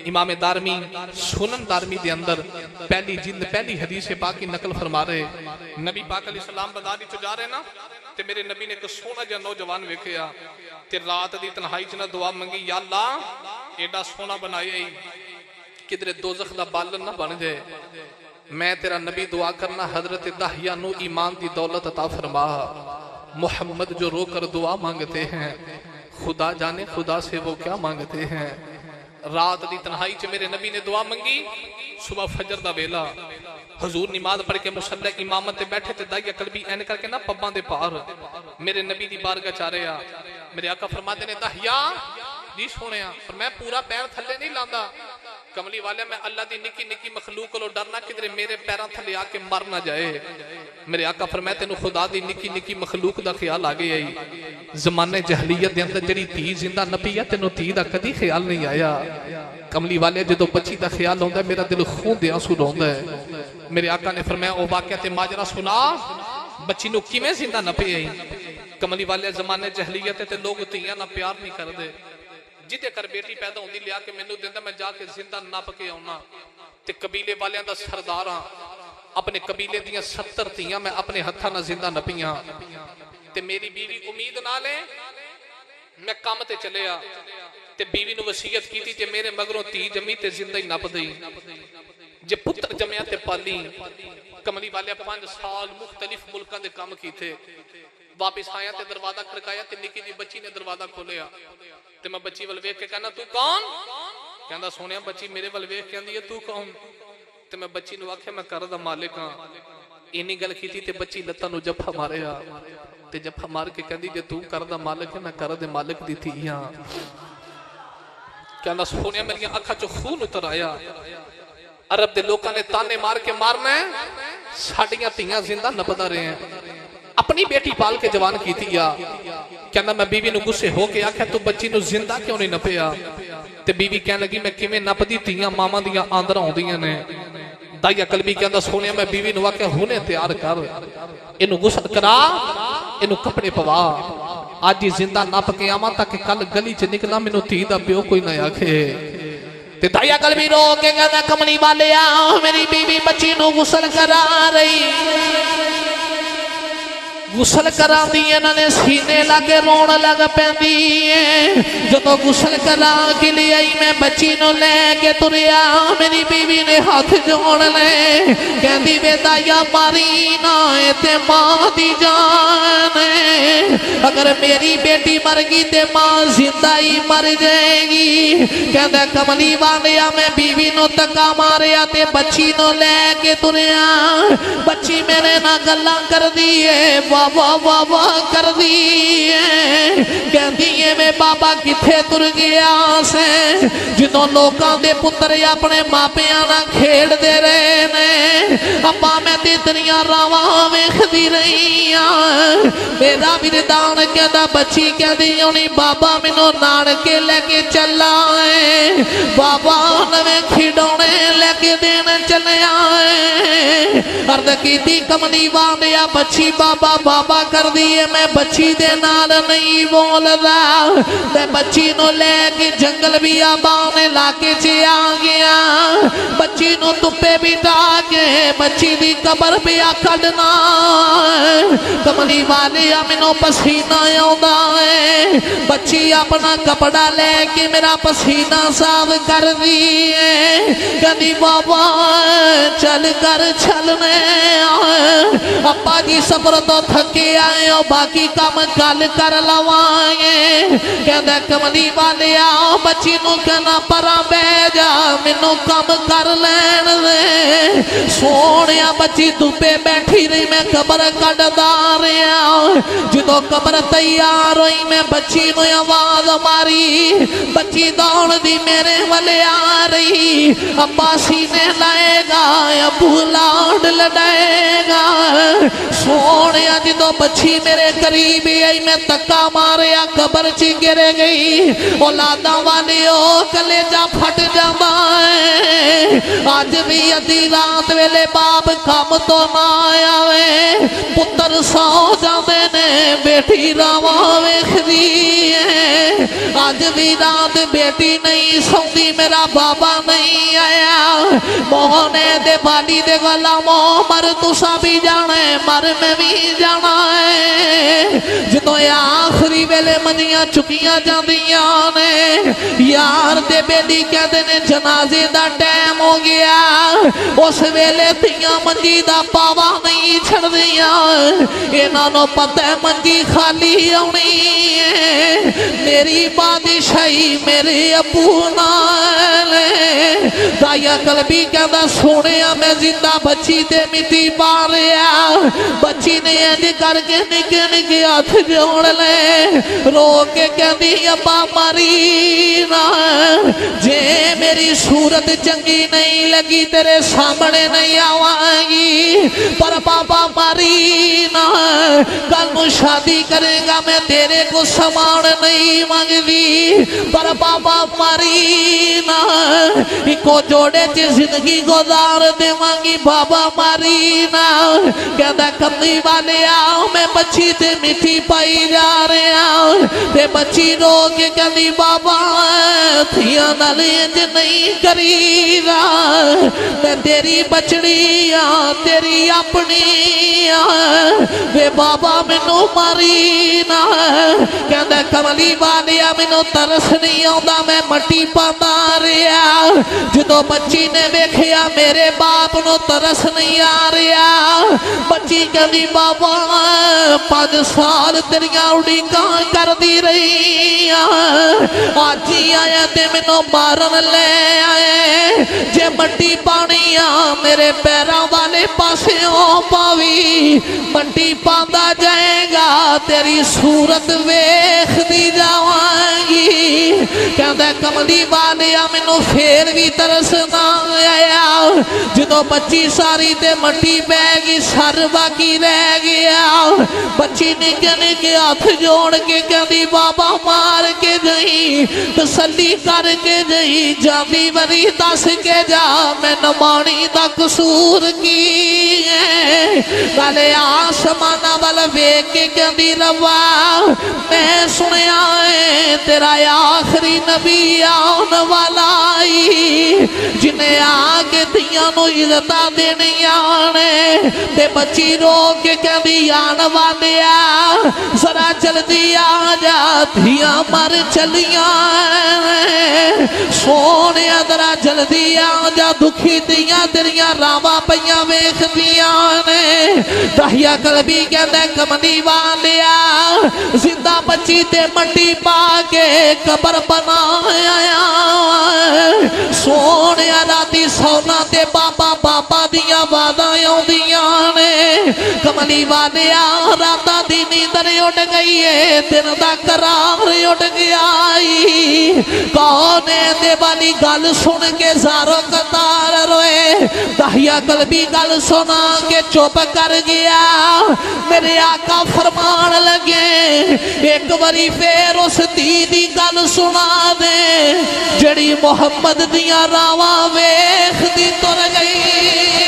इमाम दारमी सुनन दारमी दे अंदर पहली जिल्द पहली हदीस पाक की नकल फरमा रहे, नबी पाक अलैहिस्सलाम बदारी चो जा रहे ना ते मेरे नबी ने एक सोहना जिहा नौजवान वेखिया ते रात दी तन्हाई च ना दुआ मंगी, या अल्लाह एडा सोहना बनाया ही किधरे दोजख दा बालन ना बन जाए। मैं तेरा नबी दुआ करना हजरत दाहिया नू ईमान की दौलत अता फरमा। मोहम्मद जो रोकर दुआ मांगते हैं खुदा जाने खुदा से वो क्या मांगते हैं। रात दी तन्हाई च मेरे नबी ने दुआ मंगी, सुबह फजर दा वेला हजूर नमाज पढ़ के मुसल्ले इमामत ते बैठे ते दाइया कलबी एन करके ना पब्बां दे पार मेरे नबी दी बारगाह च आ रहे। मेरे आका फरमाते ने दाहिया जी सोहणिया, पर मैं पूरा पैर थल्ले नहीं लांदा। कमली वाले मैं अल्लाह दी निकी निकी मखलूक को डरना किधरे मेरे पैरों थले आके मर ना जाए। मेरे आका फरमाए तेनू खुदा दी निकी निकी मखलूक दा ख्याल आ गया ही। जमाने जहलीयत दे अंदर जेड़ी धी जिंदा नपी है तेनू धी दा कदी ख्याल नहीं आया। कमली वाले जो बच्ची का ख्याल होंदा मेरा दिल खून दे आंसू रोंदा है। मेरे आका ने फरमाया ओ वाकया ते माजरा सुना, बच्ची नू किवें जिंदा नपे आई। कमली वाले जमाने जहलीयत ते लोग धीयां नाल प्यार नहीं करदे। जिदे कर बेटी पैदा होंदी लिया के मैनू दिंदा, मैं जाके जिंदा नप के आउना ते कबीले वालियां दा सरदार हां। अपने कबीले दियां 70 धीयां मैं अपने हत्थां नाल जिंदा नपियां ते मेरी बीवी उम्मीद नाल है मैं काम ते चलिया ते बीवी नू वसीयत कीती जे मेरे मगरों धी जमी ते जिंदा ही नप दई, जे पुत्र जमया ते पाली। कमली वाले 5 साल मुख्तलिफ मुल्कां दे काम कीते, वापिस आया ते दरवाजा खड़काया ते निकी जी बच्ची ने दरवाजा खोलिया ते मैं बच्ची वल वेख के कहना तू कौन? कहंदा सोनिया बच्ची मेरे वल वेख के आंदी है तू कौन? ते मैं बच्ची नू आख्या मैं घर दा मालिक हां। इन्नी गल कीती ते बच्ची लत्तां नू जफ्फा मारिया ते जफ्फा मार के कहंदी जे तू घर दा मालिक है मैं घर दे मालिक दी थी हां। कहंदा सोनिया मेरी अखां चों खून उतर आया। अरब दे लोकां ने ताने मार के मारना है, साडियां धीयां जिंदा नपदा रहे हैं। अपनी बेटी पाल के जवान की थी या कहना मैं बीवी नू गुस्से हो के आख्या तू बच्ची नू जिंदा क्यों नहीं नपया। ते बीवी कहने लगी मैं किवें नपदी, धीयां मावां दियां आंदर आउंदियां ने। दाइया कलबी कहंदा सोनिया मैं बीवी नू आख्या हुणे तैयार कर, इनू गुस्ल करा, इनू कपड़े पवा, आज ही जिंदा नप के आवां ताकि कल गली च निकला मैनू धी दा प्यो कोई ना आखे। ते दाइया कलबी रो के कहंदा कमली वाले आ मेरी बीवी बच्ची नू गुस्ल करा रही। गुसल करा दी इन्होंने सीने लागे रोन लग पैंदी है। जदों गुसल करा के लिए आई मैं बच्ची नू लैके तुरिया, मेरी बीवी ने हाथ जोड़ ले कहंदी वे दाइया मारी ना ते मां दी जान है। अगर मेरी बेटी मर गई ते मां जिंदा ही मर जाएगी। कहंदा कमली वालिया मैं बीवी नू धक्का मारिया ते बच्ची नू लैके तुरिया। बच्ची मेरे नाल गल्लां करदी है, बाबा बाबा कर दी कहती है मैं बाबा किथे तुर गया से। जिदों लोकां दे पुत्र अपने मापियां नाल खेडदे रहे ने, अब्बा मैं ते तेरियां रावां वेखदी रही हां। मेरा विरदान कहंदा बच्ची कहदी होनी बाबा मैनू नानके लेके चला है, बाबा नवे खिडौने लेके देन चलिया है। अर्द कीती कमली वालिया बच्ची बाबा बाबा कर दी है, मैं बच्ची दे नाल नहीं बोलदा। मैं बच्ची नू लेके जंगल भी आबान इलाके च आ गया। बच्ची नू धुप्पे बिठा के बच्ची दी कबर पे आ कढना। कमली वाले मैनू पसीना आउंदा है। बच्ची अपना कपड़ा लेके मेरा पसीना साफ कर दी है। कहदी बाबा चल कर चलने अब्बा जी सफर तो थके आए हो, बाकी काम कल कर लवांगे। कहंदा कमली वाले आओ बच्ची नू कहना परा बह जा मैनू काम कर लैन दे। सोहणिया बच्ची धुप्पे बैठी रही, मैं कबर कढदा रहा। जदों कबर तैयार हुई मैं बच्ची नू आवाज मारी, बच्ची दौड़दी मेरे वाले आ रही। अब्बा सीने लाएगा अबू लाड लड़ाएगा। सोहणिया जदों बच्ची मेरे करीब आई मैं धक्का मारिया कबर च गिर गई। औलादा वाले ओ कलेजा फट जांदा है। अज भी अद्धी रात वेले बाप काम तो ना आवे पुत्र सौ जाते ने बेटी रावा वेखदी है अज भी रात बेटी नहीं सौंदी मेरा बाबा नहीं आया मोहने दे बाली दे गला मोह मर तुसा भी जाना है मर मैं भी जाना है जदों आखिरी वेले मंजियां चुकियां जांदियां ने यार दे बेली कहते ने जनाजे दा टाइम हो गया उस वेले तियां मंजी दा पावा नहीं छड़दियां इन्हां नूं पता है मंजी खाली आउणी है मेरी बादशाही मेरे अबू नाल दाया कलबी कहदा सोनिया मैं जिंदा बच्ची ते मिट्टी पा रिया बच्ची ने इंज करके निके निके हाथ जोड़ ले रो के कहदी अब्बा मरी ना जे मेरी सूरत चंगी नहीं लगी तेरे सामने नहीं आवांगी पर पापा मरी ना कल नू शादी करेगा मैं तेरे को समान नहीं मांगदी पर पापा मरी ना इको जोड़े च जिंदगी गुजार देवांगी बाबा मरी ना कहदा कमली वाले आओ मैं बच्ची ते मिट्टी पाई जा रहा ते बच्ची रो के कहदी बाबा थिया नाल इंज नहीं करीदा मैं तेरी बचड़ी आ तेरी अपनी आ वे बाबा मैनू मारी ना कहदा कमली वालिया मैनू तरस नहीं आउंदा मैं मट्टी पांदा रहा जदों बच्ची ने वेखिया मेरे बाप नू तरस नहीं आ रहा बच्ची कहदी बाबा 5 साल तेरिया उड़ीकां करदी रही अज ही आया ते मैनू मारन ले आए जे मट्टी पानी आ मेरे पैरों वाले पासियों पावी मट्टी पांदा जाएगा तेरी सूरत वेखदी जावांगी कहदा कमली वालिया मैनू फेर भी तरस ना आया जदों बच्ची सारी ते मट्टी पै गई सर बाकी रह गया बच्ची निके निके हाथ जोड़ के कहदी बाबा मार के गई तसल्ली करके गई जाती बरी दस के जा मैं नमानी दा कसूर की है गले आसमान वाल वेख के कहदी रवा मैं सुनिया है तेरा आखिरी नबी आने वाला आई जिन्हें आके धियां नू इज्जतां देनियां ने ते बच्ची रो के कहदी आन वालिया जरा जल्दी आ जा धियां मर चलियां सोने जरा जल्दी आ जा दुखी धियां तेरियां रावां पईयां वेखदियां ने दहिया कलबी कहदा कमली वालिया जिंदा बच्ची ते मट्टी पा के कबर बनाया सोने राती सौना ते बाबा बाबा दियां वादां आउंदियां ने कमली वालिया राता दी नींदर उड़ गई है दिन दा करार उड़ गया कौन दे वाली गल सुन के जारो कतार रोए दहिया कलबी गल सुना के चुप कर गया मेरे आका फरमान लगे एक बारी फिर उस धी दी गल सुना दे जड़ी मोहम्मद दियां रावां वेखदी तुर गई